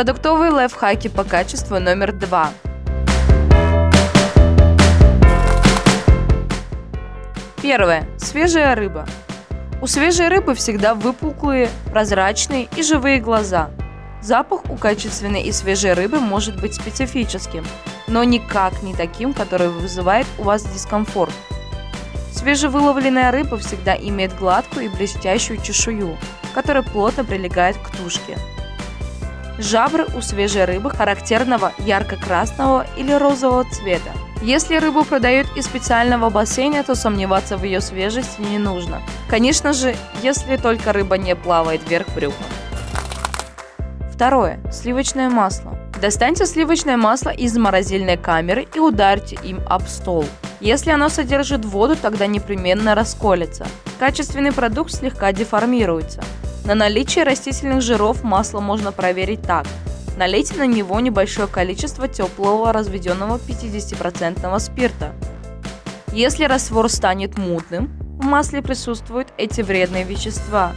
Продуктовые лайфхаки по качеству номер 2. Первое. Свежая рыба. У свежей рыбы всегда выпуклые, прозрачные и живые глаза. Запах у качественной и свежей рыбы может быть специфическим, но никак не таким, который вызывает у вас дискомфорт. Свежевыловленная рыба всегда имеет гладкую и блестящую чешую, которая плотно прилегает к тушке. Жабры у свежей рыбы характерного ярко-красного или розового цвета. Если рыбу продают из специального бассейна, то сомневаться в ее свежести не нужно. Конечно же, если только рыба не плавает вверх брюхом. Второе. Сливочное масло. Достаньте сливочное масло из морозильной камеры и ударьте им об стол. Если оно содержит воду, тогда непременно расколется. Качественный продукт слегка деформируется. На наличие растительных жиров масло можно проверить так. Налейте на него небольшое количество теплого разведенного 50% спирта. Если раствор станет мутным, в масле присутствуют эти вредные вещества.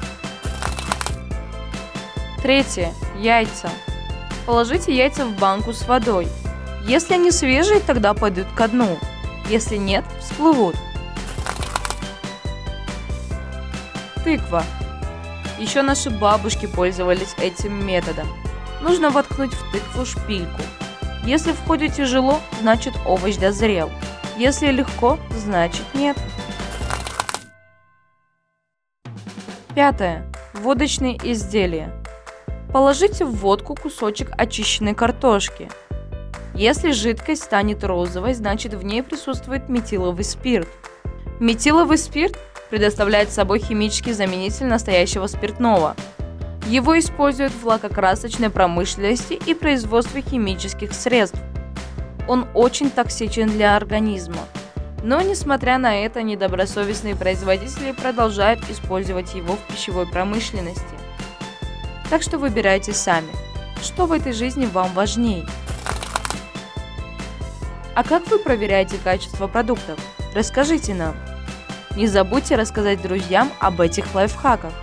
Третье. Яйца. Положите яйца в банку с водой. Если они свежие, тогда пойдут ко дну. Если нет, всплывут. Тыква. Еще наши бабушки пользовались этим методом. Нужно воткнуть в тыкву шпильку. Если в ходе тяжело, значит овощ дозрел. Если легко, значит нет. Пятое. Водочные изделия. Положите в водку кусочек очищенной картошки. Если жидкость станет розовой, значит в ней присутствует метиловый спирт. Метиловый спирт предоставляет собой химический заменитель настоящего спиртного. Его используют в лакокрасочной промышленности и производстве химических средств. Он очень токсичен для организма. Но, несмотря на это, недобросовестные производители продолжают использовать его в пищевой промышленности. Так что выбирайте сами, что в этой жизни вам важней. А как вы проверяете качество продуктов? Расскажите нам. Не забудьте рассказать друзьям об этих лайфхаках.